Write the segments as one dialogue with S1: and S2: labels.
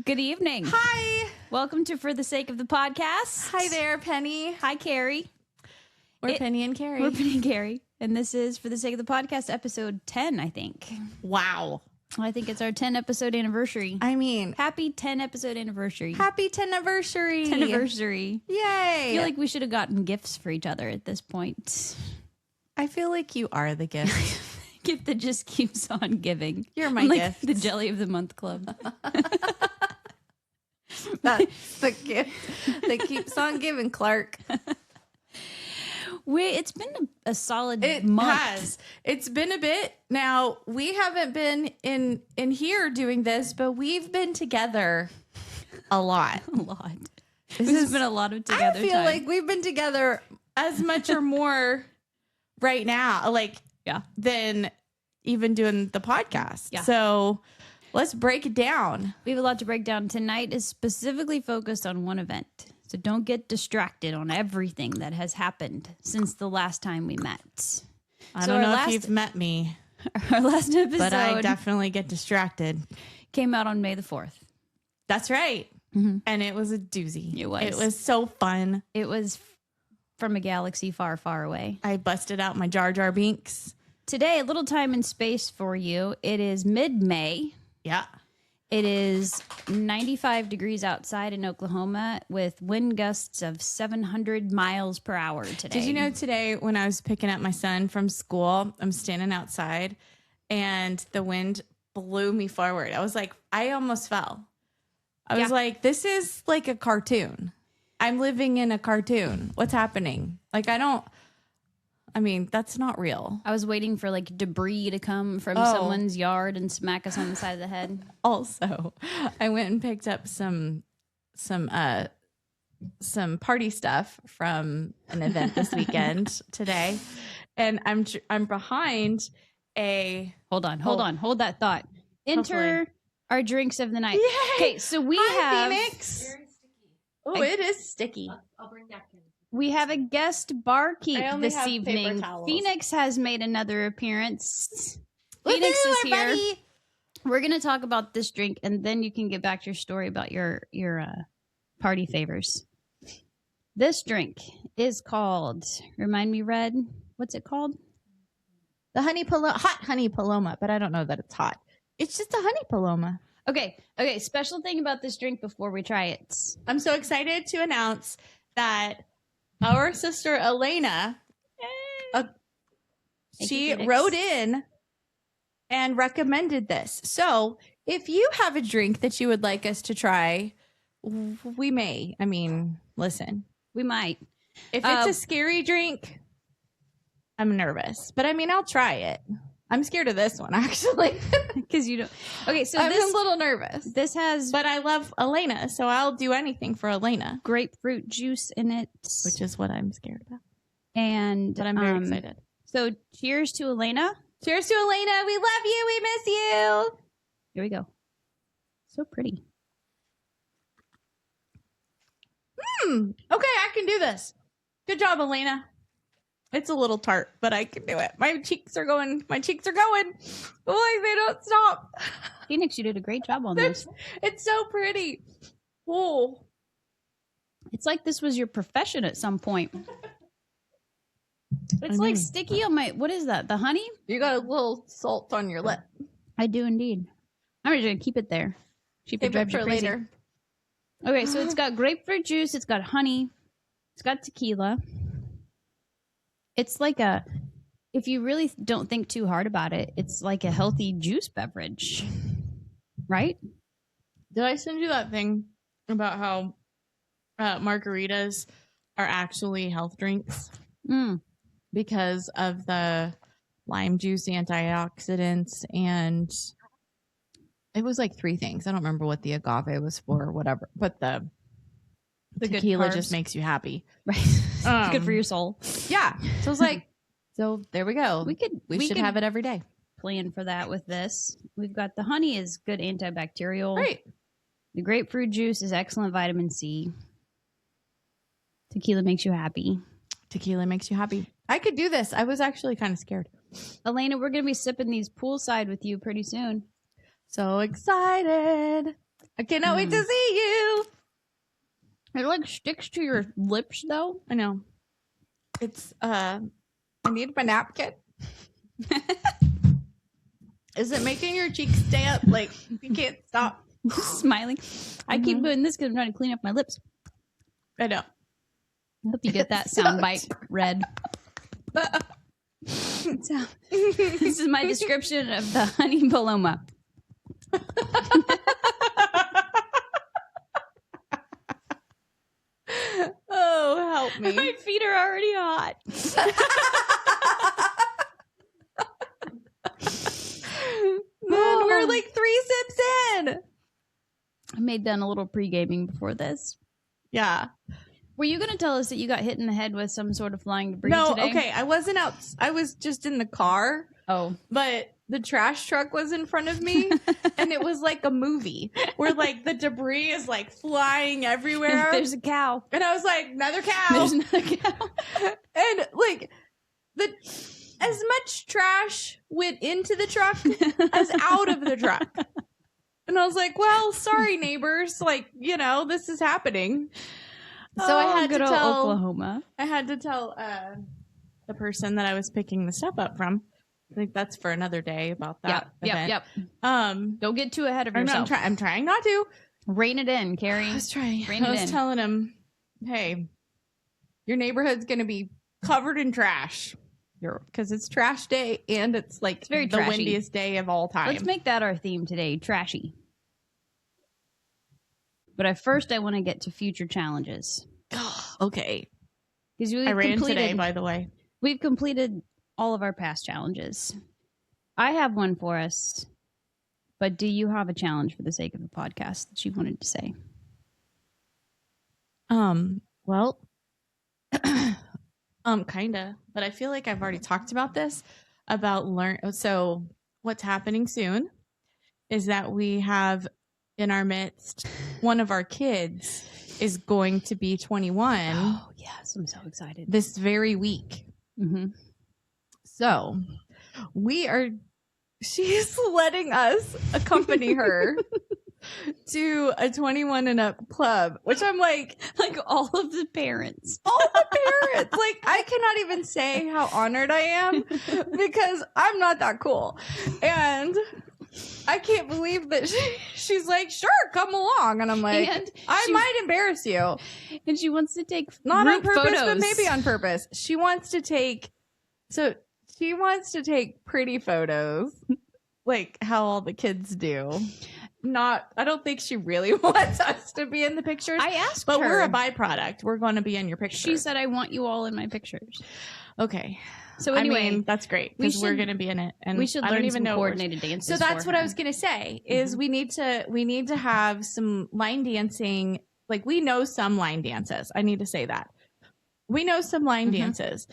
S1: Good evening.
S2: Hi.
S1: Welcome to For the Sake of the Podcast.
S2: Hi there, Penny.
S1: Hi, Carrie.
S2: We're Penny and Carrie.
S1: We're Penny and Carrie. And this is For the Sake of the Podcast, episode 10, I think.
S2: Wow.
S1: I think it's our 10 episode anniversary.
S2: I mean,
S1: Happy 10 episode anniversary.
S2: happy 10 anniversary.
S1: 10 anniversary.
S2: Yay.
S1: I feel like we should have gotten gifts for each other at this point.
S2: I feel like you are the gift.
S1: Gift that just keeps on giving.
S2: You're my
S1: like
S2: gift.
S1: The Jelly of the Month Club.
S2: That's the gift that keeps on giving, Clark.
S1: It's been a solid
S2: It
S1: month.
S2: has. It's been a bit. Now, we haven't been in here doing this, but we've been together a lot.
S1: A lot. This has been a lot of together
S2: I feel
S1: time.
S2: like we've been together as much or more right now, than even doing the podcast.
S1: Yeah.
S2: So let's break it down.
S1: We have a lot to break down. Tonight is specifically focused on one event. So don't get distracted on everything that has happened since the last time we met.
S2: I don't know if you've met me,
S1: Our last episode
S2: but I definitely get distracted.
S1: came out on May the 4th.
S2: That's right.
S1: Mm-hmm.
S2: And it was a doozy.
S1: It was.
S2: It was so fun.
S1: It was from a galaxy far, far away.
S2: I busted out my Jar Jar Binks.
S1: Today, a little time and space for you. It is mid-May.
S2: Yeah.
S1: It is 95 degrees outside in Oklahoma with wind gusts of 700 miles per hour today.
S2: Did you know today when I was picking up my son from school, I'm standing outside and the wind blew me forward. I was like, I almost fell. I was like, this is like a cartoon. I'm living in a cartoon. What's happening? That's not real.
S1: I was waiting for like debris to come from someone's yard and smack us on the side of the head.
S2: Also, I went and picked up some party stuff from an event this weekend today, and I'm behind a.
S1: Hold that thought. Enter
S2: Hopefully.
S1: our drinks of the night.
S2: Yay!
S1: Okay, so we have
S2: Phoenix. Oh, it is sticky.
S3: I'll bring napkins.
S1: we have a guest barkeep
S2: I only
S1: this
S2: have paper
S1: evening.
S2: towels.
S1: Phoenix has made another appearance.
S2: Woohoo,
S1: Phoenix is here.
S2: everybody.
S1: We're gonna talk about this drink, and then you can get back to your story about your party favors. This drink is called. Remind me, Red. What's it called?
S2: The hot honey paloma, but I don't know that it's hot. It's just a honey paloma.
S1: Okay. Special thing about this drink before we try it.
S2: I'm so excited to announce that our sister Elena,
S1: Thank
S2: she
S1: you, Phoenix.
S2: wrote in and recommended this. So if you have a drink that you would like us to try, we may. Listen,
S1: We might.
S2: if it's a scary drink, I'm nervous, but I'll try it. I'm scared of this one, actually.
S1: Because you don't. Okay, so
S2: I'm
S1: this
S2: a little nervous,
S1: this has
S2: but I love Elena, so I'll do anything for Elena,
S1: grapefruit juice in it,
S2: which is what I'm scared about.
S1: and
S2: But I'm very excited.
S1: So cheers to Elena.
S2: Cheers to Elena. We love you. We miss you.
S1: Here we go. So pretty.
S2: Okay, I can do this. Good job, Elena. It's a little tart, but I can do it. My cheeks are going. Boy, they don't stop.
S1: Phoenix, you did a great job on this.
S2: It's so pretty. Oh,
S1: It's like this was your profession at some point. It's like sticky on my. What is that? The honey?
S2: you got a little salt on your lip.
S1: I do indeed. I'm just gonna keep it there. Keep it
S2: Save it
S1: drives you
S2: for
S1: crazy.
S2: later.
S1: Okay, so it's got grapefruit juice. It's got honey. It's got tequila. It's like if you really don't think too hard about it, it's like a healthy juice beverage, right?
S2: Did I send you that thing about how margaritas are actually health drinks because of the lime juice antioxidants, and it was like 3 things. I don't remember what the agave was for or whatever, but the
S1: The good
S2: tequila
S1: carbs.
S2: just makes you happy.
S1: Right. It's good for
S2: Um,
S1: your soul.
S2: Yeah. So I was like, so there we go. We should have it every day.
S1: Plan for that with this. We've got the honey is good antibacterial.
S2: Right.
S1: The grapefruit juice is excellent vitamin C. Tequila makes you happy.
S2: Tequila makes you happy. I could do this. I was actually kind of scared.
S1: Elena, we're going to be sipping these poolside with you pretty soon.
S2: So excited. I cannot wait to see you.
S1: It like sticks to your lips though.
S2: I know. It's I need my napkin. Is it making your cheeks stay up? Like you can't stop
S1: Smiling. I keep doing this because I'm trying to clean up my lips.
S2: I know.
S1: I hope you get that sound bite read. So, this is my description of the honey paloma.
S2: Oh, help me.
S1: My feet are already hot.
S2: Man, we're like 3 sips in.
S1: I made done a little pre-gaming before this.
S2: Yeah.
S1: Were you going to tell us that you got hit in the head with some sort of flying debris today?
S2: Okay. I wasn't out. I was just in the car.
S1: Oh.
S2: But the trash truck was in front of me, and it was like a movie where like the debris is like flying everywhere.
S1: There's a cow.
S2: And I was like, another cow.
S1: There's another cow.
S2: And like as much trash went into the truck as out of the truck. And I was like, well, sorry, neighbors. Like, you know, this is happening. So I had to tell
S1: Oklahoma.
S2: I had to tell the person that I was picking the stuff up from. I think that's for another day about that event.
S1: Yep. Don't get too ahead of yourself.
S2: I'm trying not to.
S1: Rein it in, Carrie.
S2: I was trying.
S1: Rein it
S2: I was
S1: in.
S2: telling him, hey, your neighborhood's going to be covered in trash. Because it's trash day and it's like
S1: it's very
S2: the
S1: trashy.
S2: windiest day of all time.
S1: Let's make that our theme today, trashy. But first I want to get to future challenges.
S2: Okay.
S1: Because
S2: I ran today, by the way.
S1: We've completed all of our past challenges. I have one for us, but do you have a challenge for the sake of the podcast that you wanted to say?
S2: Well, kinda, but I feel like I've already talked about this so what's happening soon is that we have in our midst one of our kids is going to be 21.
S1: Oh, yes, I'm so excited.
S2: This very week.
S1: Mm-hmm.
S2: So she's letting us accompany her to a 21 and up club, which I'm like
S1: all of the parents.
S2: Like, I cannot even say how honored I am because I'm not that cool. And I can't believe that she's like, sure, come along. And I'm like, I might embarrass you.
S1: And she wants to take
S2: not on purpose,
S1: photos.
S2: but maybe on purpose. She wants to take pretty photos, like how all the kids do. I don't think she really wants us to be in the pictures.
S1: I asked
S2: but
S1: her.
S2: We're a byproduct. We're going to be in your pictures.
S1: She said, I want you all in my pictures.
S2: Okay.
S1: So anyway,
S2: I mean, that's great because we're going to be in it, and
S1: we should learn some coordinated dances.
S2: So that's what I was going to say is we need to have some line dancing. Like we know some line dances. I need to say that we know some line dances,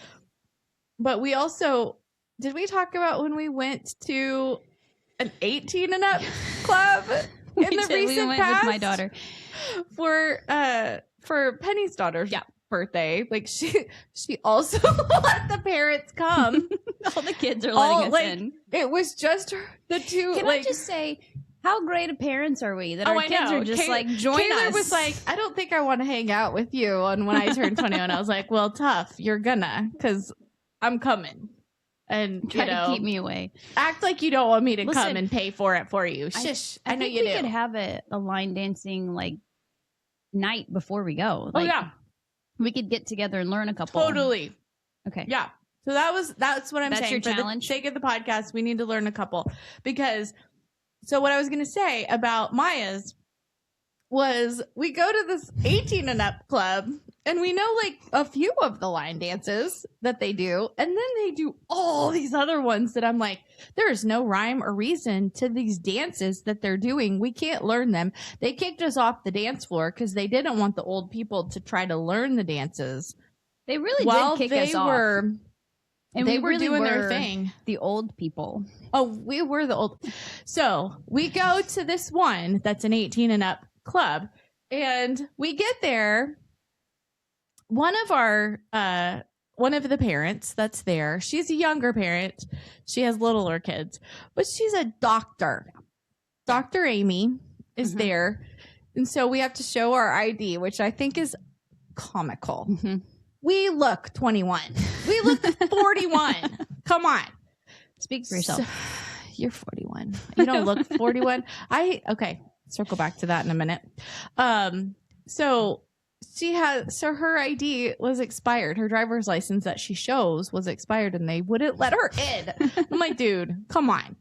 S2: but we also did we talk about when we went to an 18 and up club in the recent past
S1: with my daughter
S2: for Penny's daughter's birthday. Like she also let the parents come.
S1: All the kids are letting us in.
S2: It was just the two.
S1: Can I just say how great of parents are we that our kids are just like join
S2: Taylor
S1: us?
S2: Was like, I don't think I want to hang out with you. And when I turned 21, I was like, well, tough. You're gonna because I'm coming. And
S1: try to keep me away.
S2: Act like you don't want me to come and pay for it for you. Shush. I know you do.
S1: We could have a line dancing like night before we go. Like, we could get together and learn a couple.
S2: Totally.
S1: Okay.
S2: Yeah. So that's what I'm saying.
S1: Your
S2: for
S1: challenge?
S2: the sake of the podcast, we need to learn a couple because. So what I was going to say about Maya's was we go to this 18 and up club and we know like a few of the line dances that they do. And then they do all these other ones that I'm like, there is no rhyme or reason to these dances that they're doing. We can't learn them. They kicked us off the dance floor because they didn't want the old people to try to learn the dances.
S1: They really did kick us off.
S2: And they were doing their thing.
S1: The old people.
S2: Oh, we were the old. So we go to this one that's an 18 and up club. And we get there. One of the parents that's there, she's a younger parent. She has littler kids, but she's a doctor. Dr. Amy is there. And so we have to show our ID, which I think is comical.
S1: Mm-hmm.
S2: We look 21. We look 41. Come on.
S1: Speak for yourself.
S2: So, you're 41. You don't look 41. Okay. Circle back to that in a minute. So her ID was expired. Her driver's license that she shows was expired and they wouldn't let her in. I'm like, dude, come on.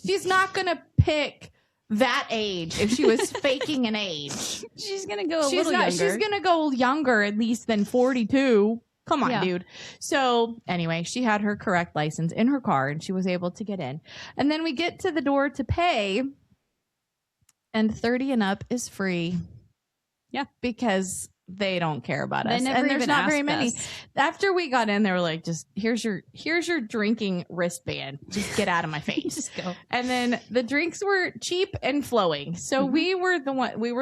S2: She's not going to pick that age if she was faking an age.
S1: She's going to go a little younger.
S2: She's going to go younger at least than 42. Come on,
S1: Yeah.
S2: dude. So anyway, she had her correct license in her car and she was able to get in. And then we get to the door to pay and 30 and up is free.
S1: Yeah.
S2: Because they don't care about
S1: They
S2: us.
S1: never
S2: And there's
S1: even
S2: not very
S1: asked
S2: many.
S1: us.
S2: After we got in, they were like, just here's your drinking wristband. Just get out of my face.
S1: Just go.
S2: And then the drinks were cheap and flowing. So we were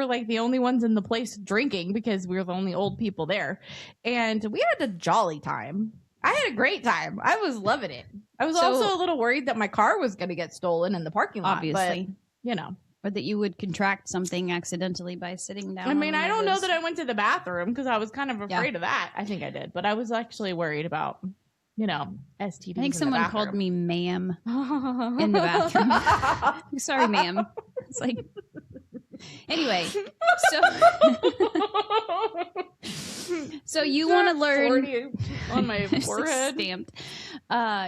S2: like the only ones in the place drinking because we were the only old people there. And we had a jolly time. I had a great time. I was loving it. I was also a little worried that my car was going to get stolen in the parking lot.
S1: Obviously.
S2: But,
S1: Or that you would contract something accidentally by sitting down.
S2: I mean,
S1: on
S2: I
S1: one of
S2: don't know
S1: those.
S2: that I went to the bathroom because I was kind of afraid of that. I think I did. But I was actually worried about, STDs.
S1: I think someone called me ma'am in the bathroom. Sorry, ma'am. It's like, anyway, so you want to learn
S2: 40 on my forehead.
S1: stamped.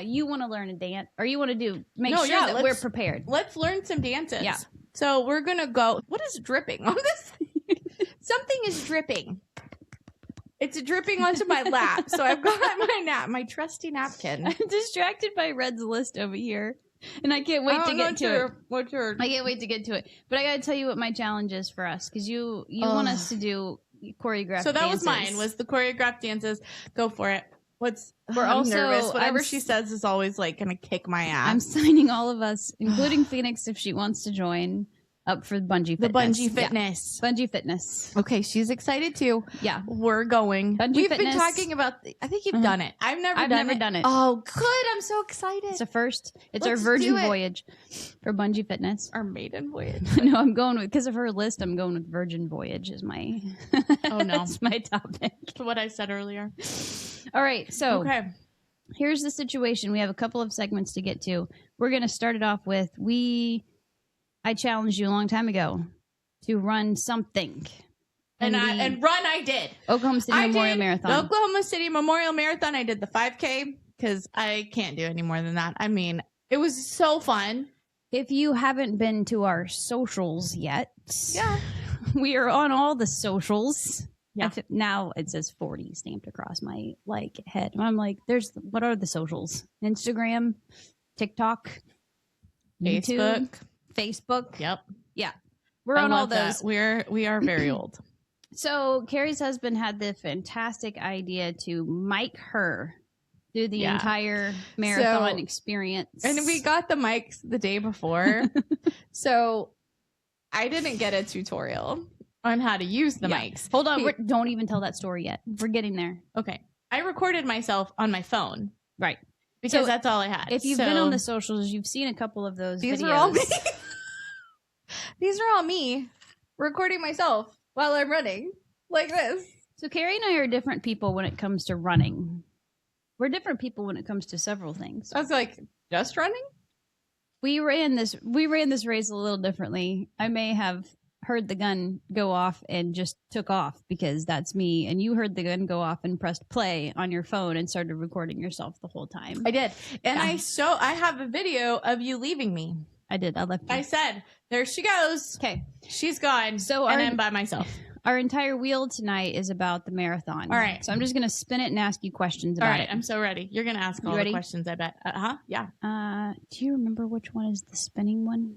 S1: You want to learn a dance, or you want to make
S2: No,
S1: sure
S2: yeah,
S1: that we're prepared.
S2: Let's learn some dances.
S1: Yeah.
S2: So we're gonna go. What is dripping on this? Something is dripping. It's dripping onto my lap. So I've got my trusty napkin.
S1: I'm distracted by Red's list over here, and I can't wait to get to it.
S2: What's your?
S1: I can't wait to get to it. But I got to tell you what my challenge is for us, because you want us to do choreographed.
S2: So that
S1: dances.
S2: was mine. Was the choreographed dances? Go for it.
S1: We're
S2: I'm
S1: also
S2: nervous. Whatever she says is always like gonna kick my ass.
S1: I'm signing all of us, including Phoenix, if she wants to join, up for Bungee Fitness.
S2: The Bungee Fitness.
S1: Yeah. Bungee Fitness.
S2: Okay, she's excited too.
S1: Yeah.
S2: We're going.
S1: Bungee
S2: We've
S1: Fitness.
S2: been talking about. I think you've done it. I've never done it. Oh, good. I'm so excited.
S1: It's a first. It's
S2: Let's
S1: our virgin
S2: do it.
S1: voyage for Bungee Fitness.
S2: Our maiden voyage.
S1: No, I'm going with, because of her list, I'm going with Virgin Voyage is my.
S2: Oh no,
S1: that's my topic.
S2: to what I said earlier.
S1: All right, so
S2: Okay.
S1: here's the situation. We have a couple of segments to get to. We're going to start it off with I challenged you a long time ago to run something.
S2: And I did.
S1: Oklahoma City Memorial Marathon.
S2: Oklahoma City Memorial Marathon. I did the 5K because I can't do any more than that. I mean, it was so fun.
S1: If you haven't been to our socials yet,
S2: Yeah.
S1: we are on all the socials.
S2: Yeah.
S1: Now it says 40 stamped across my head. I'm like, what are the socials? Instagram, TikTok, YouTube, Facebook.
S2: Yep.
S1: Yeah. We're on all
S2: that.
S1: those.
S2: We are very old.
S1: So Carrie's husband had the fantastic idea to mic her through the entire marathon experience.
S2: And we got the mics the day before. So I didn't get a tutorial on how to use the mics.
S1: Hold on. Don't even tell that story yet. We're getting there.
S2: Okay. I recorded myself on my phone.
S1: Right.
S2: Because
S1: So
S2: that's all I had.
S1: If you've been on the socials, you've seen a couple of those
S2: These
S1: videos.
S2: are all me. These are all me recording myself while I'm running like this.
S1: So Carrie and I are different people when it comes to running. We're different people when it comes to several things.
S2: I was like, just running?
S1: We ran this race a little differently. I may have heard the gun go off and just took off because that's me, and you heard the gun go off and pressed play on your phone and started recording yourself the whole time.
S2: I did. And I have a video of you leaving me.
S1: I did. I left you.
S2: I said, there she goes.
S1: Okay.
S2: She's gone.
S1: So
S2: and I'm by myself.
S1: Our entire wheel tonight is about the marathon.
S2: All right.
S1: So I'm just going to spin it and ask you questions about it.
S2: I'm so ready. You're going to ask all the questions, I bet. Yeah.
S1: Do you remember which one is the spinning one?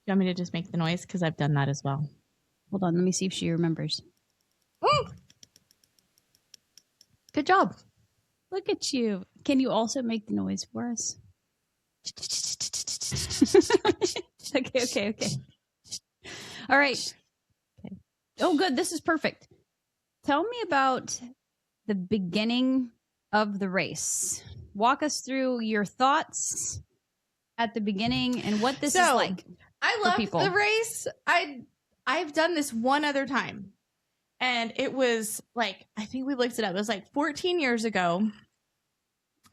S2: You want me to just make the noise? Because I've done that as well.
S1: Hold on. Let me see if she remembers.
S2: Ooh. Good job.
S1: Look at you. Can you also make the noise for us? Okay. All right. Okay. Oh, good. This is perfect. Tell me about the beginning of the race. Walk us through your thoughts at the beginning and what this is like.
S2: I left
S1: people.
S2: the race. I've done this one other time. And it was like, I think we looked it up. It was like 14 years ago.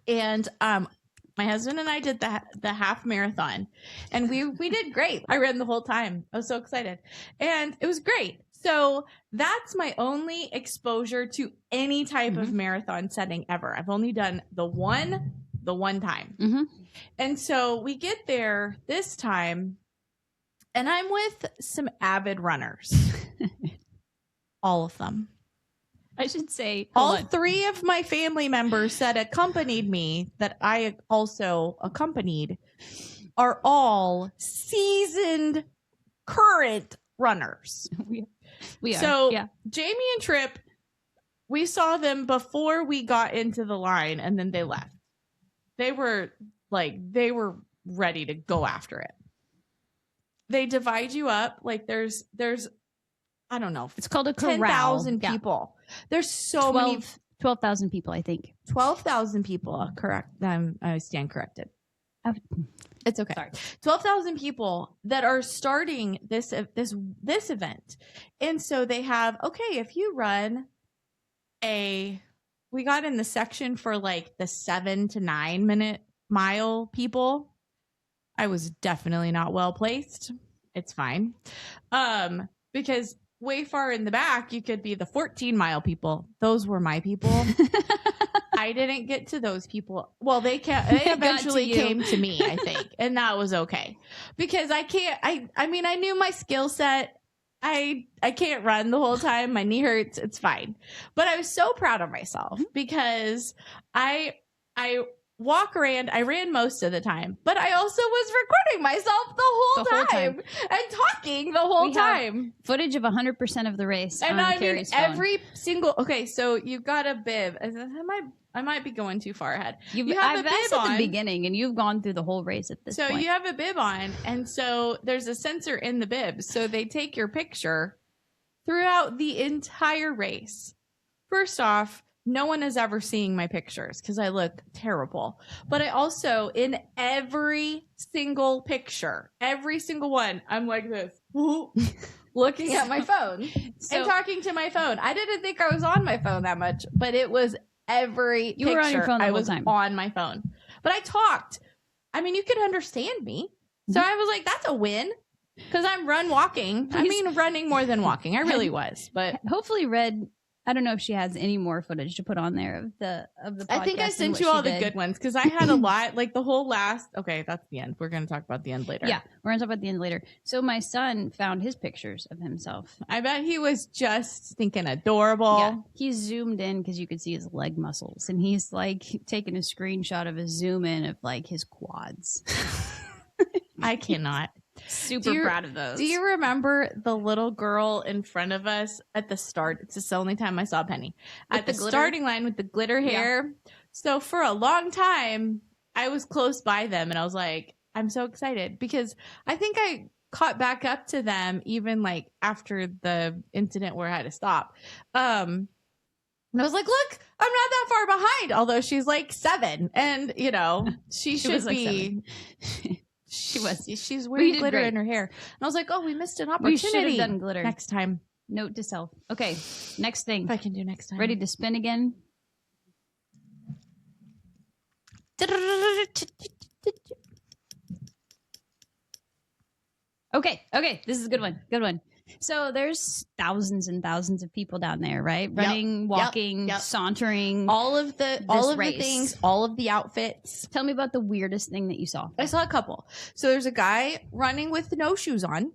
S2: And my husband and I did the half marathon. And we did great. I ran the whole time. I was so excited. And it was great. So that's my only exposure to any type of marathon setting ever. I've only done the one time.
S1: Mm-hmm.
S2: And so we get there this time, and I'm with some avid runners. All of them.
S1: I should say
S2: all 3 of my family members that accompanied me, that I also accompanied, are all seasoned current runners.
S1: We are.
S2: So Jamie and Tripp, we saw them before we got into the line, and then they left. They were ready to go after it. They divide you up. Like there's I don't know.
S1: It's called a corral.
S2: 10,000 people. There's so
S1: 12,000 people, I think.
S2: 12,000 people. Correct. I stand corrected. It's okay. Sorry. 12,000 people that are starting this event. And so they have, okay, if you run we got in the section for like the 7 to 9 minute mile people. I was definitely not well placed. It's fine. Because way far in the back, you could be the 14-mile people. Those were my people. I didn't get to those people. Well, they eventually came to me, I think. And that was okay. Because I mean, I knew my skill set. I can't run the whole time. My knee hurts. It's fine. But I was so proud of myself because I walk around. I ran most of the time, but I also was recording myself the whole time and talking the whole time.
S1: Footage of 100% of the race.
S2: And
S1: on
S2: I
S1: Carrie's
S2: mean,
S1: phone.
S2: every single. Okay, so you've got a bib. I might be going too far ahead.
S1: You have a bib on at the beginning, and you've gone through the whole race at this point.
S2: So you have a bib on, and so there's a sensor in the bib, so they take your picture throughout the entire race. First off, no one is ever seeing my pictures because I look terrible. But I also, in every single picture, every single one, I'm like this, looking at my phone and talking to my phone. I didn't think I was on my phone that much, but it was every
S1: you were on your phone the whole time.
S2: On my phone. But I talked. I mean, you could understand me. So I was like, that's a win. Because I'm walking. I mean, running more than walking. I really was. But
S1: hopefully Red, I don't know if she has any more footage to put on there of the podcast.
S2: I think I sent you all the good ones because I had a lot, like the whole last. Okay, that's the end. We're going to talk about the end later.
S1: Yeah, we're going to talk about the end later. So my son found his pictures of himself.
S2: I bet he was just stinking adorable.
S1: Yeah, he zoomed in because you could see his leg muscles, and he's like taking a screenshot of a zoom in of like his quads.
S2: I cannot.
S1: Super proud of those.
S2: Do you remember the little girl in front of us at the start? It's just the only time I saw Penny. At the starting line with the glitter hair. Yeah. So for a long time, I was close by them and I was like, I'm so excited because I think I caught back up to them even like after the incident where I had to stop. And I was like, look, I'm not that far behind, although she's like 7 and you know, she should be. She's wearing glitter in her hair. And I was like, oh, we missed an opportunity.
S1: We should have done glitter.
S2: Next time.
S1: Note to self. Okay, next thing.
S2: If I can do next time.
S1: Ready to spin again? Okay, this is a good one. So there's thousands and thousands of people down there, right? Running, walking, sauntering.
S2: All of the things, all of the outfits.
S1: Tell me about the weirdest thing that you saw.
S2: I saw a couple. So there's a guy running with no shoes on.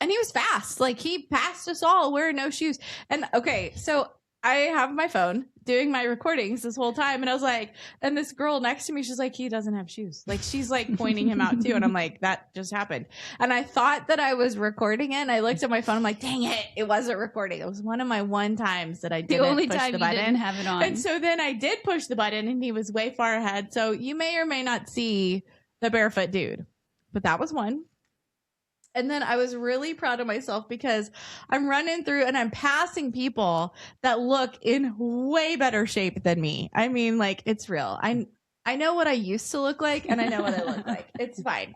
S2: And he was fast. Like he passed us all wearing no shoes. And okay, so I have my phone doing my recordings this whole time. And I was like, and this girl next to me, she's like, he doesn't have shoes. Like she's like pointing him out too. And I'm like, that just happened. And I thought that I was recording it. And I looked at my phone. I'm like, dang it. It wasn't recording. It was one of my times that I didn't push the button. The only time you didn't
S1: have it on.
S2: And so then I did push the button and he was way far ahead. So you may or may not see the barefoot dude, but that was one. And then I was really proud of myself because I'm running through and I'm passing people that look in way better shape than me. I mean, like it's real. I I know what I used to look like, and I know what I look like. It's fine.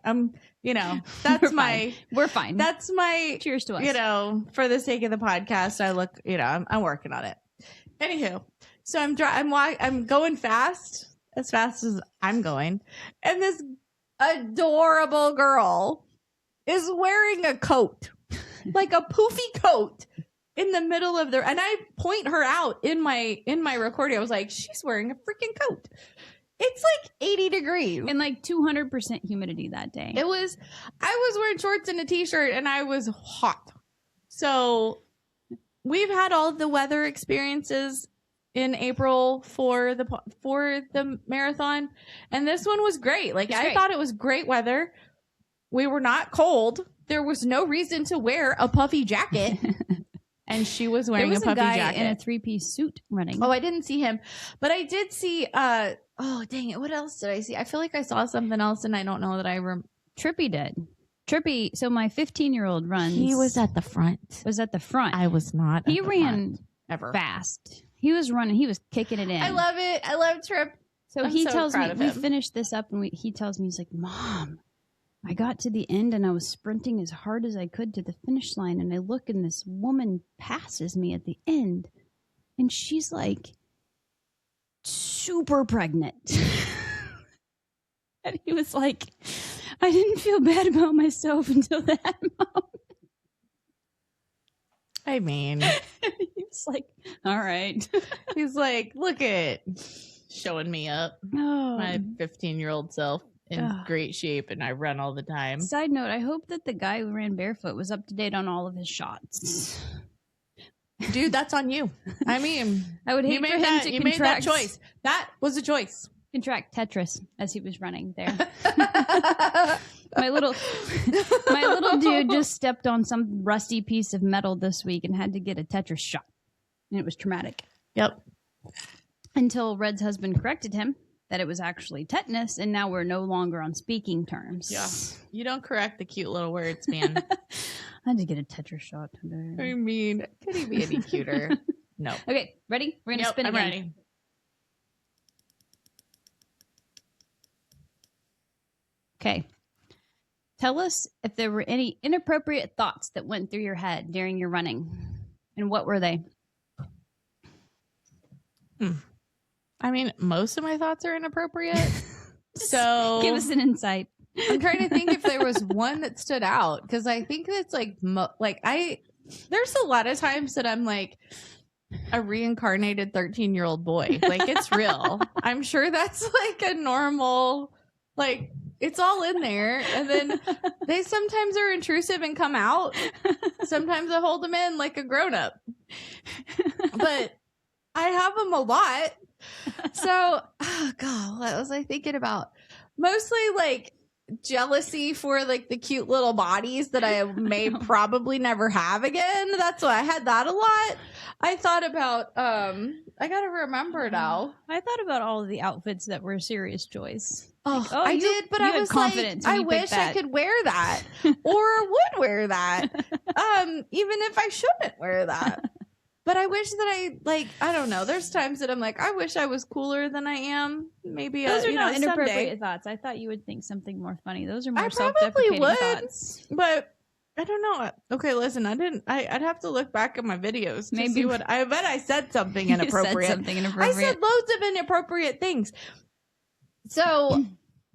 S1: We're fine.
S2: That's my
S1: cheers to us.
S2: For the sake of the podcast, I look, I'm working on it. Anywho, so I'm going fast as I'm going, and this adorable girl is wearing a coat, like a poofy coat, in the middle of and I point her out in my recording. I was like, she's wearing a freaking coat. It's like 80 degrees
S1: and like 200% humidity that day.
S2: I was wearing shorts and a t-shirt, and I was hot. So we've had all the weather experiences in April for the marathon, and this one was great. Like, I thought it was great weather. We were not cold. There was no reason to wear a puffy jacket. And she was wearing a puffy jacket
S1: in a 3-piece suit running.
S2: Oh, I didn't see him, but I did see. Oh, dang it! What else did I see? I feel like I saw something else, and I don't know that I remember.
S1: Trippy did. Trippy. So my 15-year-old runs.
S2: He was at the front.
S1: I
S2: was not.
S1: He ran
S2: ever
S1: fast. He was running. He was kicking it in.
S2: I love it. I love Trip.
S1: So he tells me, we finished this up, and he tells me, he's like, Mom, I got to the end and I was sprinting as hard as I could to the finish line, and I look and this woman passes me at the end, and she's like super pregnant. And he was like, I didn't feel bad about myself until that moment.
S2: I mean,
S1: he was like, all right.
S2: He's like, look at showing me up.
S1: Oh.
S2: My 15-year-old self. In great shape, and I run all the time.
S1: Side note, I hope that the guy who ran barefoot was up to date on all of his shots.
S2: Dude, that's on you. I mean,
S1: I would hate for him to contract.
S2: You made that choice. That was a choice.
S1: Contract Tetris as he was running there. my little dude just stepped on some rusty piece of metal this week and had to get a Tetris shot. And it was traumatic.
S2: Yep.
S1: Until Red's husband corrected him that it was actually tetanus, and now we're no longer on speaking terms.
S2: Yeah. You don't correct the cute little words, man.
S1: I had to get a Tetris shot today.
S2: I mean, could he be any cuter? No.
S1: Okay, ready? We're going to spin again.
S2: I'm ready.
S1: Okay. Tell us if there were any inappropriate thoughts that went through your head during your running, and what were they?
S2: I mean, most of my thoughts are inappropriate. So
S1: give us an insight.
S2: I'm trying to think if there was one that stood out, because I think that's like there's a lot of times that I'm like a reincarnated 13-year-old boy. Like, it's real. I'm sure that's like a normal, like, it's all in there. And then they sometimes are intrusive and come out. Sometimes I hold them in like a grown-up. But I have them a lot. So, oh God, what was I thinking about? Mostly like jealousy for like the cute little bodies that I may probably never have again. That's why I had that a lot. I thought about, I gotta remember now.
S1: I thought about all of the outfits that were serious choice.
S2: Oh, I did, but I was confident. Like, I wish I could wear that or would wear that. Even if I shouldn't wear that. But I wish that I don't know. There's times that I'm like, I wish I was cooler than I am. Maybe
S1: those are not inappropriate
S2: someday.
S1: Thoughts. I thought you would think something more funny. Those are more
S2: I
S1: self-deprecating
S2: probably would,
S1: thoughts.
S2: But I don't know. Okay, listen, I'd have to look back at my videos to see what I bet I said something inappropriate. I said loads of inappropriate things. So,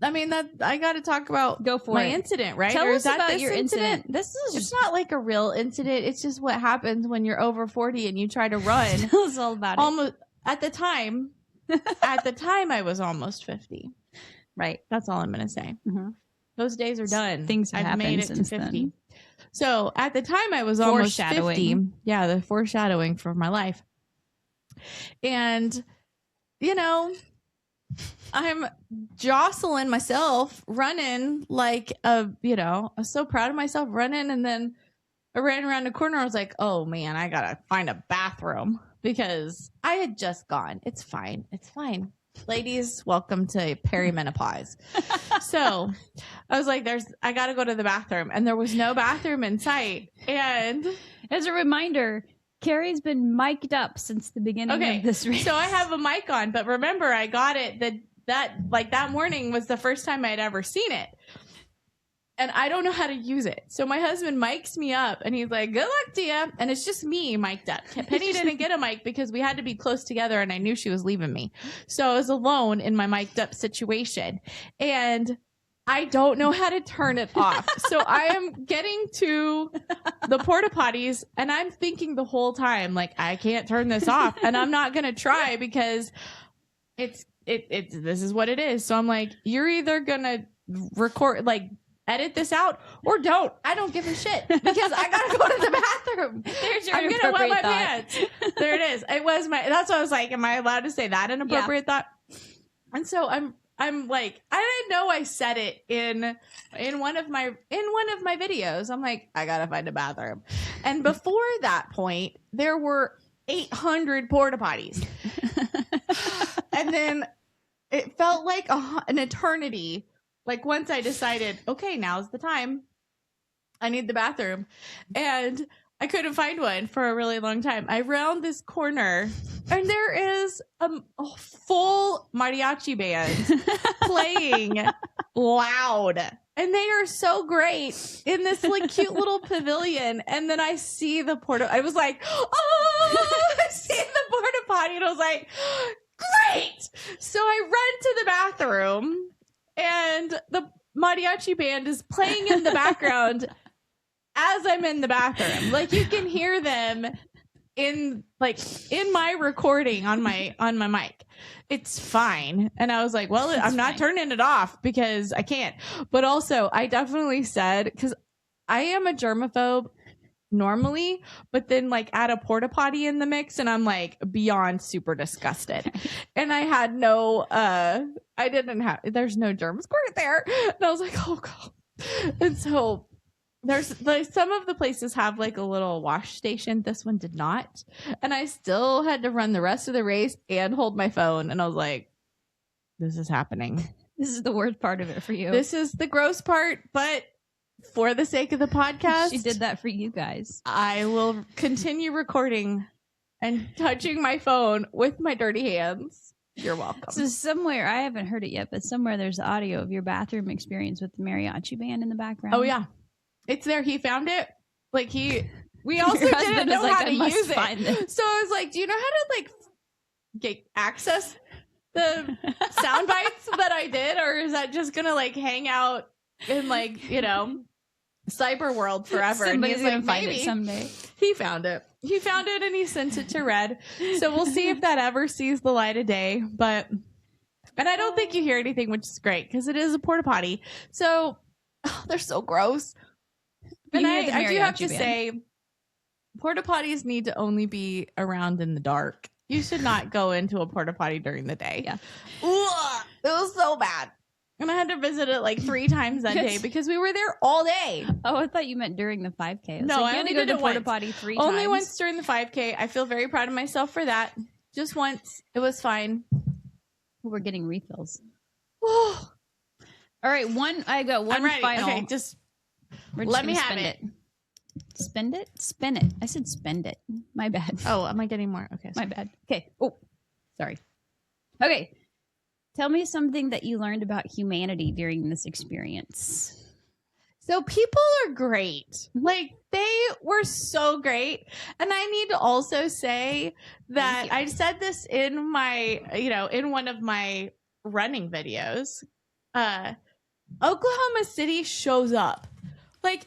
S2: I mean, that I got to talk about my incident, right?
S1: Tell us about your incident.
S2: It's not like a real incident. It's just what happens when you're over 40 and you try to run.
S1: Tell us all about
S2: it. At the time, I was almost 50.
S1: Right.
S2: That's all I'm going to say.
S1: Mm-hmm.
S2: Those days are done.
S1: Things have happened
S2: made it
S1: since
S2: to 50.
S1: Then.
S2: So at the time I was almost 50. Yeah, the foreshadowing for my life. And, I'm jostling myself, running like I'm so proud of myself running. And then I ran around the corner. I was like, oh man, I got to find a bathroom because I had just gone. It's fine. It's fine. Ladies, welcome to perimenopause. So I was like, I got to go to the bathroom, and there was no bathroom in sight. And
S1: as a reminder, Carrie's been mic'd up since the beginning of this race.
S2: So I have a mic on, but remember, I got it that morning was the first time I'd ever seen it. And I don't know how to use it. So my husband mics me up and he's like, good luck to you. And it's just me mic'd up. Penny didn't get a mic because we had to be close together and I knew she was leaving me. So I was alone in my mic'd up situation. And I don't know how to turn it off. So I am getting to the porta potties and I'm thinking the whole time, like, I can't turn this off and I'm not going to try because this is what it is. So I'm like, you're either going to record, like, edit this out or don't. I don't give a shit because I gotta go to the bathroom. I'm gonna wet my pants. There it is. That's what I was like, am I allowed to say that inappropriate thought? And so I'm like, I didn't know I said it in one of my videos. I'm like, I gotta find a bathroom. And before that point, there were 800 porta potties. And then it felt like an eternity. Like once I decided, okay, now's the time. I need the bathroom. And I couldn't find one for a really long time. I round this corner and there is a full mariachi band playing loud. And they are so great in this like cute little pavilion. And then I see the I was like, oh, I see the porta potty. And I was like, great. So I run to the bathroom. And the mariachi band is playing in the background as I'm in the bathroom. Like you can hear them in my recording on my mic. It's fine. And I was like, well, I'm not turning it off because I can't. But also I definitely said, because I am a germaphobe normally, but then like add a porta potty in the mix and I'm like beyond super disgusted. And I had there's no germ squirt there. And I was like, oh god. And so there's like some of the places have like a little wash station. This one did not. And I still had to run the rest of the race and hold my phone. And I was like, this is happening.
S1: This is the worst part of it for you.
S2: This is the gross part, but for the sake of the podcast,
S1: she did that for you guys.
S2: I will continue recording and touching my phone with my dirty hands. You're welcome.
S1: So somewhere, I haven't heard it yet, but somewhere there's audio of your bathroom experience with the mariachi band in the background.
S2: Oh yeah, it's there. He found it. Like we also didn't know how to use it. So I was like, do you know how to like get access the sound bites that I did, or is that just gonna like hang out in like, cyber world forever?
S1: Somebody's
S2: and he's
S1: gonna
S2: like,
S1: find
S2: maybe.
S1: it someday.
S2: He found it and he sent it to Red. So we'll see if that ever sees the light of day. And I don't think you hear anything, which is great because it is a porta potty. So they're so gross. And I do have to say, porta potties need to only be around in the dark. You should not go into a porta potty during the day.
S1: Yeah.
S2: Ugh, it was so bad. And I had to visit it like 3 times that day because we were there all day.
S1: Oh, I thought you meant during the 5K.
S2: No, I only did it
S1: porta
S2: once.
S1: Potty 3 times.
S2: Only once during the 5K. I feel very proud of myself for that. Just once. It was fine.
S1: We're getting refills. All right, I got one
S2: I'm ready.
S1: final.
S2: Okay, just
S1: let me
S2: have
S1: it. Spend it? Spin it. I said spend it. My bad.
S2: Oh, am I getting more? Okay.
S1: My bad. Okay. Oh, sorry. Okay. Tell me something that you learned about humanity during this experience.
S2: So people are great. Like they were so great. And I need to also say that I said this in my, in one of my running videos. Oklahoma City shows up. Like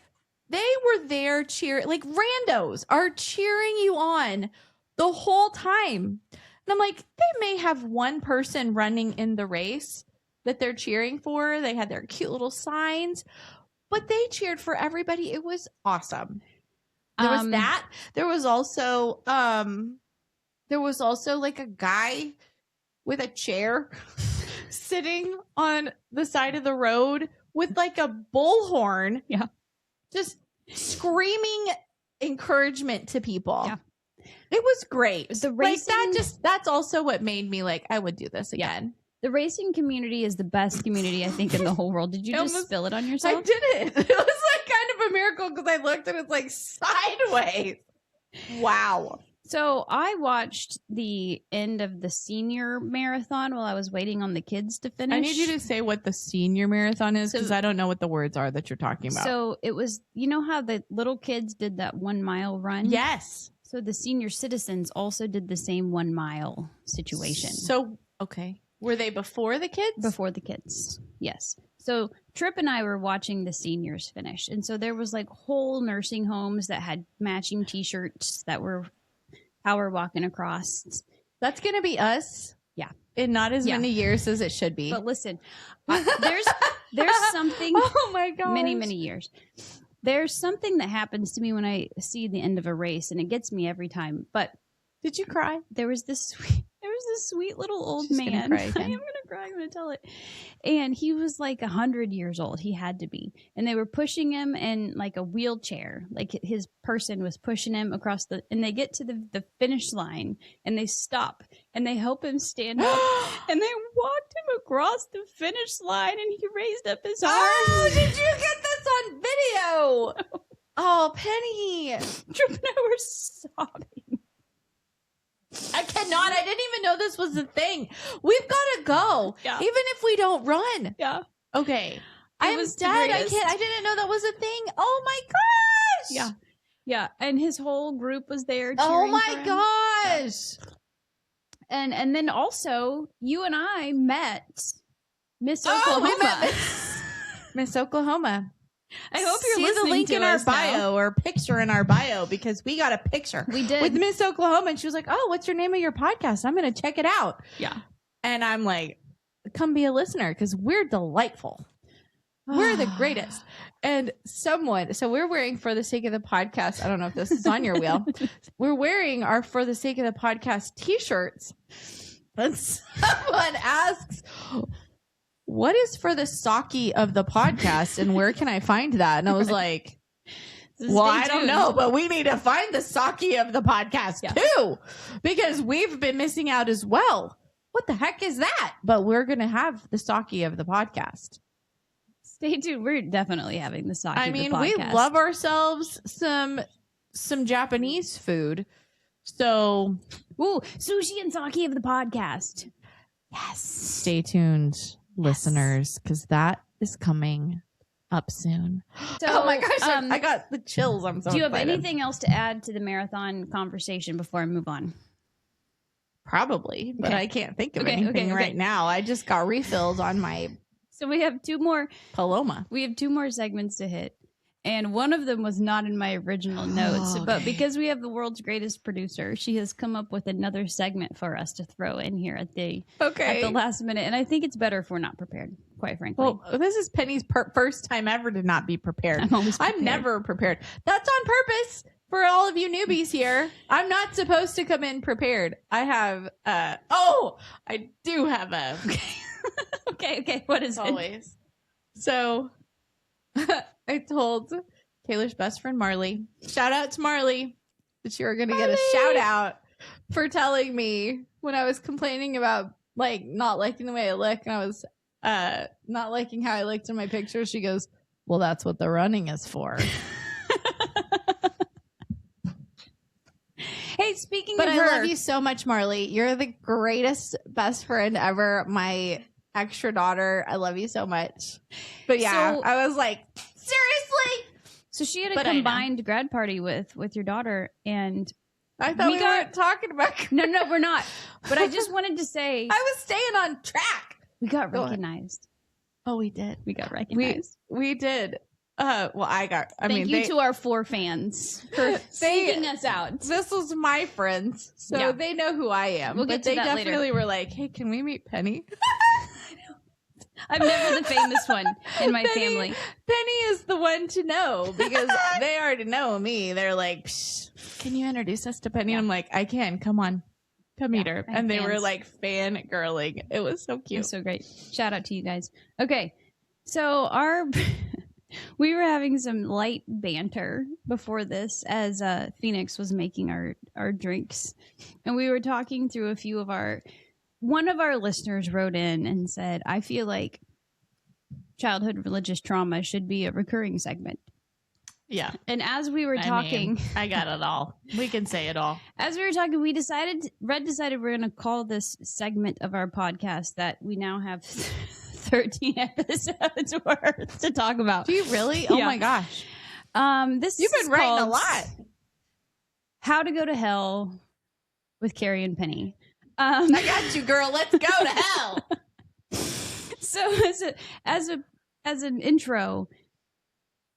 S2: they were there cheering, like randos are cheering you on the whole time. And I'm like, they may have one person running in the race that they're cheering for. They had their cute little signs, but they cheered for everybody. It was awesome. There was that. There was also like a guy with a chair sitting on the side of the road with like a bullhorn.
S1: Yeah.
S2: Just screaming encouragement to people.
S1: Yeah.
S2: It was great.
S1: The racing,
S2: that's also what made me like, I would do this again.
S1: Yeah. The racing community is the best community, I think, in the whole world. Did you just spill it on yourself?
S2: I didn't. It was like kind of a miracle because I looked and it's like sideways. Wow.
S1: So I watched the end of the senior marathon while I was waiting on the kids to finish.
S2: I need you to say what the senior marathon is because I don't know what the words are that you're talking about.
S1: So it was, you know how the little kids did that 1 mile run?
S2: Yes.
S1: So the senior citizens also did the same 1 mile situation.
S2: So, okay. Were they before the kids?
S1: Before the kids, yes. So Tripp and I were watching the seniors finish. And so there was like whole nursing homes that had matching T-shirts that were power walking across.
S2: That's going to be us.
S1: Yeah.
S2: In not as many years as it should be.
S1: But listen, there's something.
S2: Oh my God.
S1: Many years. There's something that happens to me when I see the end of a race, and it gets me every time. But
S2: did you cry?
S1: There was this sweet little old man.
S2: Gonna cry again.
S1: I am gonna cry. I'm gonna tell it. And he was like 100 years old. He had to be. And they were pushing him in like a wheelchair. Like his person was pushing him across and they get to the finish line and they stop and they help him stand up and they walked him across the finish line and he raised up his arms.
S2: Oh, did you get this on video? No. Oh, Penny.
S1: Tripp and I were sobbing.
S2: I cannot. I didn't even know this was a thing. We've got to go.
S1: Yeah.
S2: Even if we don't run.
S1: Yeah.
S2: Okay. I'm dead. I didn't know that was a thing. Oh my gosh.
S1: Yeah. Yeah. And his whole group was there.
S2: Oh my gosh.
S1: And then also you and I met Miss Oklahoma.
S2: We met Miss Oklahoma.
S1: I hope you're
S2: See
S1: listening
S2: the link
S1: to
S2: in our
S1: us
S2: bio
S1: now.
S2: or picture in our bio because we got a picture.
S1: We did.
S2: With Miss Oklahoma. And she was like, oh, what's your name of your podcast? I'm going to check it out.
S1: Yeah.
S2: And I'm like, come be a listener because we're delightful. We're the greatest. And so we're wearing For the Sake of the Podcast. I don't know if this is on your wheel. We're wearing our For the Sake of the Podcast t-shirts. And someone asks, what is For the Sake of the Podcast and where can I find that? And I was like, well, I don't know, but we need to find the Sake of the Podcast too, because we've been missing out as well. What the heck is that? But we're going to have the Sake of the Podcast.
S1: Stay tuned. We're definitely having the Sake
S2: I mean,
S1: of the
S2: we
S1: podcast.
S2: love ourselves some Japanese food. So,
S1: ooh, sushi and sake of the podcast.
S2: Yes. Stay tuned, listeners, because that is coming up soon.
S1: So,
S2: oh my gosh, I got the chills. I'm so
S1: Do you have
S2: excited.
S1: anything else to add to the marathon conversation before I move on?
S2: Probably, but I can't think of
S1: Okay,
S2: anything right now. I just got refills on my
S1: So we have two more.
S2: Paloma.
S1: We have two more segments to hit. And one of them was not in my original notes.
S2: Okay.
S1: But because we have the world's greatest producer, she has come up with another segment for us to throw in here at the last minute. And I think it's better if we're not prepared, quite frankly.
S2: Well, this is Penny's first time ever to not be prepared. I'm never prepared. That's on purpose for all of you newbies here. I'm not supposed to come in prepared. I have, I do have a...
S1: Okay. What is
S2: it? So I told Taylor's best friend, Marley, shout out to Marley, that you were going to get a shout out for telling me when I was complaining about like not liking the way I look and I was not liking how I looked in my pictures. She goes, well, that's what the running is for.
S1: Hey, speaking
S2: but
S1: of
S2: I
S1: her,
S2: love you so much, Marley. You're the greatest best friend ever. My extra daughter. I love you so much. But yeah,
S1: So-
S2: I was like, seriously?
S1: So she had a
S2: But I know.
S1: combined grad party with your daughter, and
S2: I thought we weren't talking about.
S1: no, we're not. But I just wanted to say
S2: I was staying on track.
S1: we got
S2: Go ahead.
S1: recognized.
S2: Oh, we did.
S1: We got recognized.
S2: We did. Well, I got. I
S1: Thank
S2: mean,
S1: you to our 4 fans for seeking us out.
S2: This was my friends, so
S1: Yeah.
S2: they know who I am.
S1: We'll
S2: but
S1: get to
S2: they
S1: that later.
S2: definitely were like, "Hey, can we meet Penny?"
S1: I'm never the famous one in my
S2: Penny-
S1: family.
S2: Penny is the one to know because they already know me. They're like, Psh, "Can you introduce us to Penny?"
S1: Yeah.
S2: I'm like, "I can. Come on, come meet her."
S1: I have
S2: And they were
S1: fans.
S2: like fangirling. It was so
S1: It
S2: cute.
S1: was so great. Shout out to you guys. Okay. So we were having some light banter before this as Phoenix was making our drinks. And we were talking through a few of one of our listeners wrote in and said, I feel like childhood religious trauma should be a recurring segment.
S2: Yeah.
S1: And as we were talking,
S2: I got it all. We can say it all.
S1: As we were talking, Red decided we're going to call this segment of our podcast that we now have 13 episodes worth to talk about.
S2: Do you really? Oh my gosh.
S1: You've
S2: been writing a lot.
S1: How to Go to Hell with Carrie and Penny.
S2: I got you, girl. Let's go to hell.
S1: So as an intro,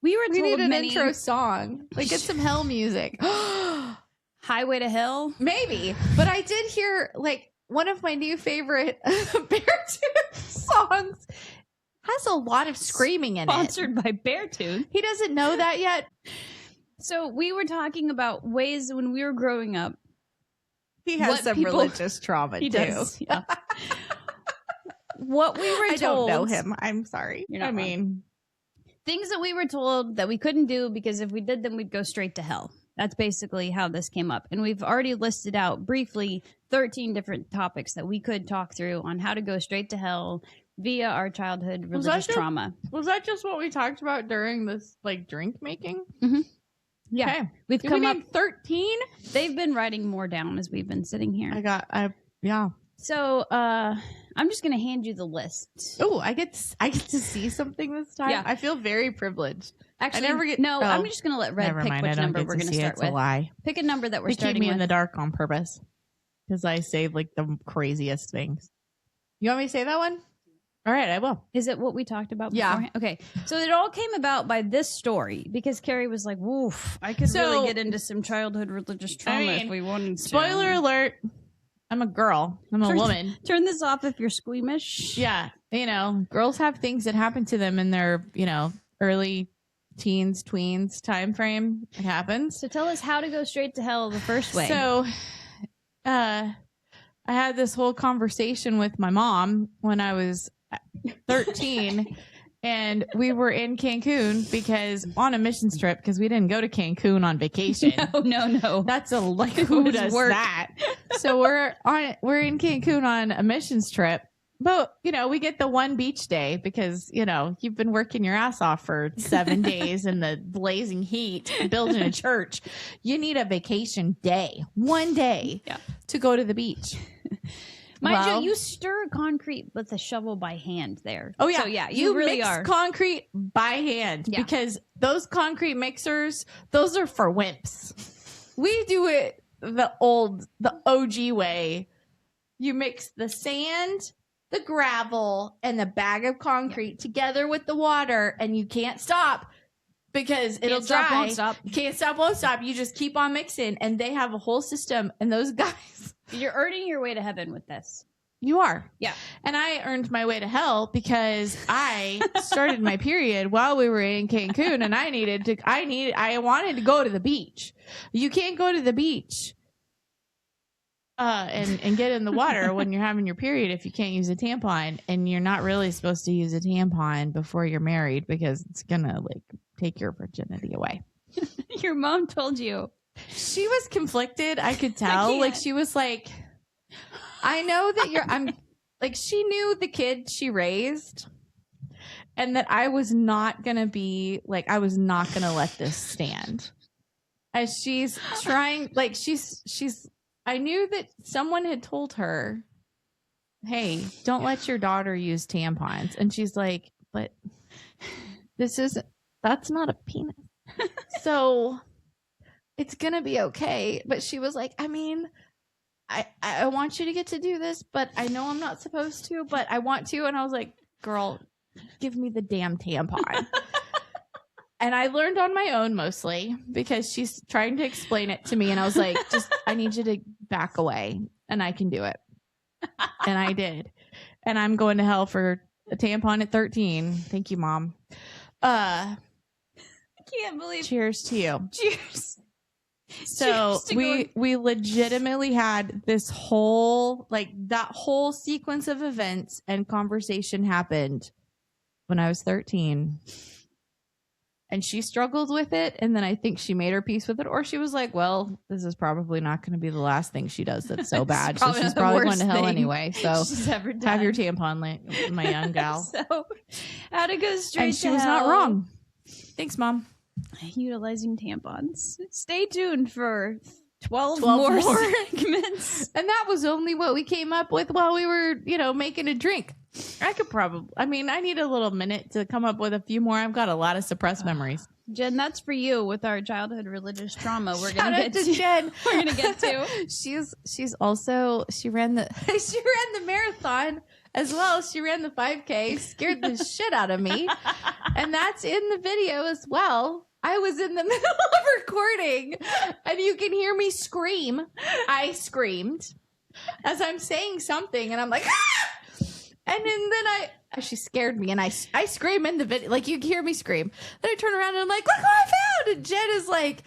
S1: we need
S2: an intro song. Like, get some hell music.
S1: Highway to Hell?
S2: Maybe. But I did hear, like, one of my new favorite Beartooth songs has a lot of screaming in
S1: Sponsored by Beartooth.
S2: He doesn't know that yet.
S1: So we were talking about ways when we were growing up.
S2: He has some religious trauma,
S1: he
S2: too.
S1: Does, yeah. What we were told.
S2: I don't know him. I'm sorry.
S1: Things that we were told that we couldn't do because if we did them, we'd go straight to hell. That's basically how this came up. And we've already listed out briefly 13 different topics that we could talk through on how to go straight to hell via our childhood religious trauma.
S2: Was that just what we talked about during this, like, drink making?
S1: Mm-hmm. Yeah.
S2: Okay.
S1: We've come up
S2: 13.
S1: They've been writing more down as we've been sitting here.
S2: Yeah.
S1: So, I'm just going to hand you the list.
S2: Oh, I get to see something this time.
S1: Yeah.
S2: I feel very privileged.
S1: Actually,
S2: I never get.
S1: No, I'm just going to let Red pick which number we're going to start with.
S2: It's a lie.
S1: Pick a number that we're
S2: They
S1: starting
S2: keep me
S1: with.
S2: in the dark on purpose because I say like the craziest things. You want me to say that one? All right, I will.
S1: Is it what we talked about
S2: Yeah.
S1: beforehand? Okay. So it all came about by this story because Carrie was like, woof, I could really get into some childhood religious trauma if we wanted to.
S2: Spoiler alert. I'm a girl. I'm a woman.
S1: Turn this off if you're squeamish.
S2: Yeah. Girls have things that happen to them in their, early teens, tweens time frame. It happens.
S1: So tell us how to go straight to hell the first way.
S2: So, I had this whole conversation with my mom when I was 13 and we were in Cancun because on a missions trip because we didn't go to Cancun on vacation.
S1: No.
S2: That's who does that? So we're in Cancun on a missions trip. But, we get the one beach day because, you've been working your ass off for 7 days in the blazing heat building a church. You need a vacation day, one day to go to the beach.
S1: Mind you stir concrete with a shovel by hand there.
S2: Oh, yeah.
S1: So, yeah, you really
S2: mix
S1: are.
S2: concrete by hand because those concrete mixers, those are for wimps. We do it the OG way. You mix the sand, the gravel, and the bag of concrete together with the water, and you can't stop because it'll dry.
S1: Won't stop.
S2: You can't stop, won't stop. You just keep on mixing, and they have a whole system, and those guys...
S1: You're earning your way to heaven with this.
S2: You are.
S1: Yeah.
S2: And I earned my way to hell because I started my period while we were in Cancun and I wanted to go to the beach. You can't go to the beach and get in the water when you're having your period if you can't use a tampon, and you're not really supposed to use a tampon before you're married because it's going to take your virginity away.
S1: Your mom told you.
S2: She was conflicted. I could tell. She was like, I know that she knew the kid she raised and that I was not going to I was not going to let this stand. As she's trying, I knew that someone had told her, hey, don't let your daughter use tampons. And she's like, but that's not a penis. So... it's gonna be okay. But she was like, I mean, I want you to get to do this, but I know I'm not supposed to, but I want to. And I was like, girl, give me the damn tampon. And I learned on my own mostly because she's trying to explain it to me. And I was like, I need you to back away and I can do it. And I did. And I'm going to hell for a tampon at 13. Thank you, Mom. I
S1: can't believe.
S2: Cheers to you.
S1: Cheers.
S2: So we legitimately had this whole that whole sequence of events and conversation happened when I was 13, and she struggled with it, and then I think she made her peace with it, or she was like, well, this is probably not going to be the last thing she does that's so bad, so she's probably going to hell anyway, so have your tampon, my young gal.
S1: So how to go straight
S2: and she
S1: to
S2: was
S1: hell.
S2: not wrong. Thanks, Mom.
S1: Utilizing tampons. Stay tuned for 12
S2: 12
S1: more
S2: more.
S1: segments.
S2: And that was only what we came up with while we were, making a drink. I need a little minute to come up with a few more. I've got a lot of suppressed memories.
S1: Jen, that's for you with our childhood religious trauma. We're
S2: Shout
S1: gonna
S2: out
S1: get
S2: to Jen.
S1: We're gonna get to.
S2: She's also she ran the marathon as well. She ran the 5K, scared the shit out of me. And that's in the video as well. I was in the middle of recording and you can hear me scream. I screamed as I'm saying something and I'm like, ah! And then she scared me and I scream in the video. Like you can hear me scream. Then I turn around and I'm like, look what I found. And Jen is like,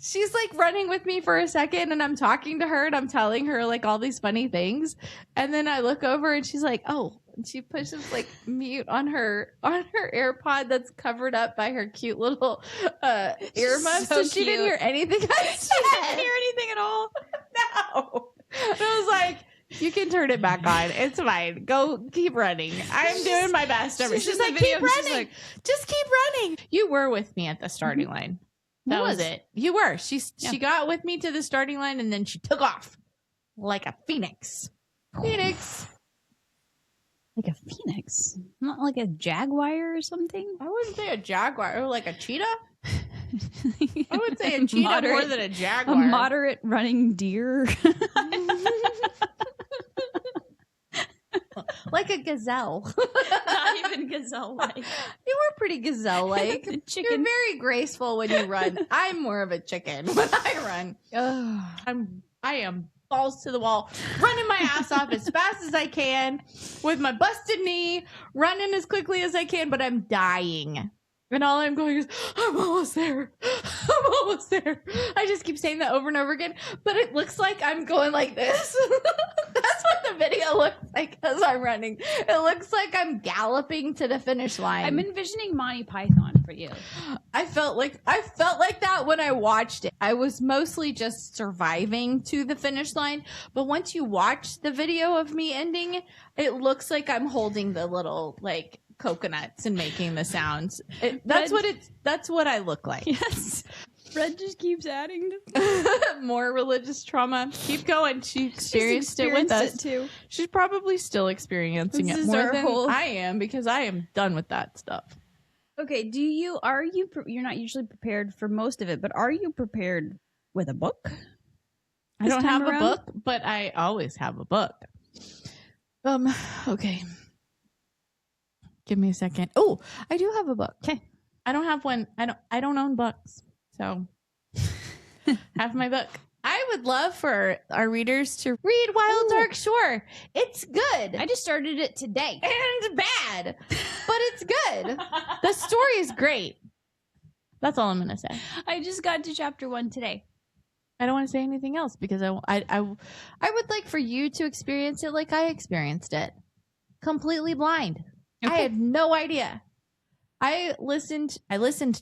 S2: she's like running with me for a second and I'm talking to her and I'm telling her like all these funny things. And then I look over and she's like, oh, and she pushes like mute on her AirPod that's covered up by her cute little earmuffs. So she didn't hear anything I said.
S1: She didn't hear anything at all.
S2: No. And I was like, you can turn it back on. It's fine. Go keep running. I'm doing my best. She's like, keep running. Just keep running. You were with me at the starting line. That was it. You were. She got with me to the starting line and then she took off like a phoenix.
S1: Like a phoenix, not like a jaguar or something.
S2: I wouldn't say a jaguar, or like a cheetah. I would say a cheetah more than a jaguar.
S1: A moderate running deer.
S2: Like a gazelle.
S1: Not even gazelle-like.
S2: You were pretty gazelle-like. You're very graceful when you run. I'm more of a chicken when I run. I am balls to the wall, running my ass off as fast as I can with my busted knee, running as quickly as I can, but I'm dying. And all I'm going is, I'm almost there. I'm almost there. I just keep saying that over and over again, but it looks like I'm going like this. That's what the video looks like as I'm running. It looks like I'm galloping to the finish line.
S1: I'm envisioning Monty Python for you.
S2: I felt like that when I watched it. I was mostly just surviving to the finish line, but once you watch the video of me ending, it looks like I'm holding the little like coconuts and making the sounds. That's what I look like.
S1: Yes. Fred just keeps adding
S2: more religious trauma. Keep going. She experienced it with us
S1: too.
S2: She's probably still experiencing it more than I am because I am done with that stuff.
S1: Okay, you're not usually prepared for most of it, but are you prepared with a book?
S2: I don't have a book, but I always have a book. Okay. Give me a second. Oh, I do have a book.
S1: Okay.
S2: I don't have one. I don't own books. So have my book. I would love for our readers to read Wild Dark Shore. It's good.
S1: I just started it today.
S2: And bad. But it's good. The story is great. That's all I'm going to say.
S1: I just got to chapter 1 today.
S2: I don't want to say anything else because I would like for you to experience it like I experienced it. Completely blind. Okay. I had no idea. I listened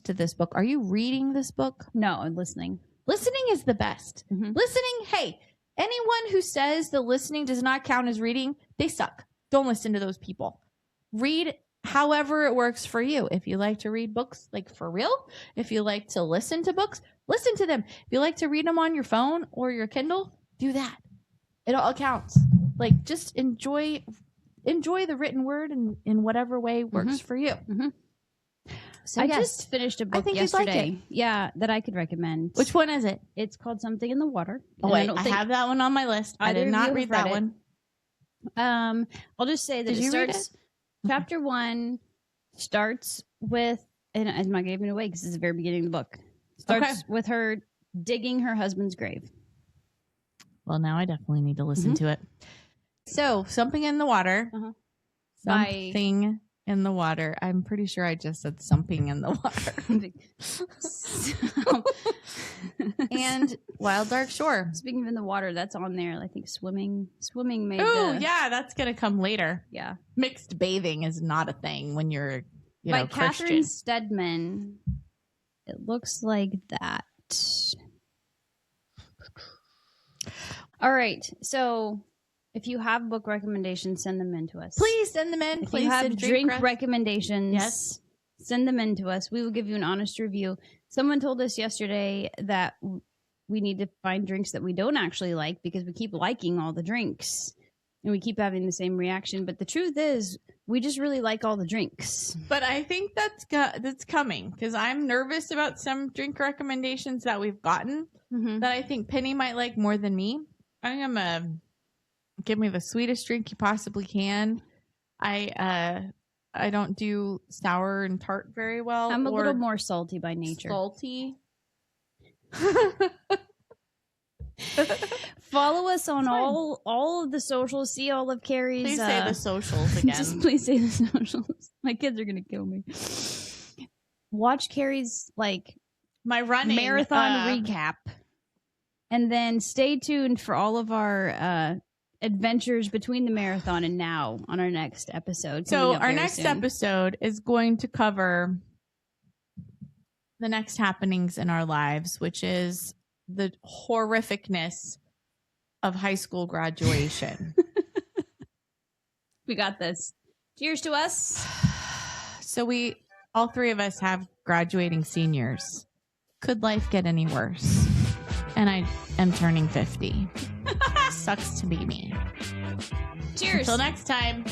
S2: to this book. Are you reading this book?
S1: No, I'm listening.
S2: Listening is the best.
S1: Mm-hmm.
S2: Listening, hey, anyone who says that listening does not count as reading, they suck. Don't listen to those people. Read however it works for you. If you like to read books, like for real, if you like to listen to books, listen to them. If you like to read them on your phone or your Kindle, do that. It all counts. Like, just enjoy the written word in whatever way works for you.
S1: Mm-hmm. So I just finished a book yesterday. Like yeah, that I could recommend.
S2: Which one is it?
S1: It's called Something in the Water.
S2: Oh, wait, I have that one on my list. I did not read that one.
S1: I'll just say that it starts. Chapter 1 starts with, and I'm not giving it away because it's the very beginning of the book. Starts with her digging her husband's grave.
S2: Well, now I definitely need to listen to it. So, Something in the Water. Something in the water. I'm pretty sure I just said something in the water. And Wild Dark Shore.
S1: Speaking of in the water, that's on there. I think swimming made.
S2: Oh, yeah, that's gonna come later.
S1: Yeah,
S2: mixed bathing is not a thing when you're
S1: by
S2: Christian.
S1: Catherine Stedman. It looks like that. All right, so. If you have book recommendations, send them in to us.
S2: Please send them in.
S1: If you have drink recommendations, send them in to us. We will give you an honest review. Someone told us yesterday that we need to find drinks that we don't actually like because we keep liking all the drinks and we keep having the same reaction. But the truth is, we just really like all the drinks.
S2: But I think that's coming because I'm nervous about some drink recommendations that we've gotten that I think Penny might like more than me. I am give me the sweetest drink you possibly can. I don't do sour and tart very well.
S1: I'm a little more salty by nature.
S2: Salty.
S1: Follow us on all of the socials. See all of Carrie's.
S2: Please say the socials again.
S1: Just please say the socials. My kids are gonna kill me. Watch Carrie's
S2: my running
S1: marathon recap, and then stay tuned for all of our adventures between the marathon and now on our next episode.
S2: So our next episode is going to cover the next happenings in our lives, which is the horrificness of high school graduation.
S1: We got this. Cheers to us.
S2: So all three of us have graduating seniors. Could life get any worse? And I am turning 50. Sucks to be me.
S1: Cheers.
S2: Until next time.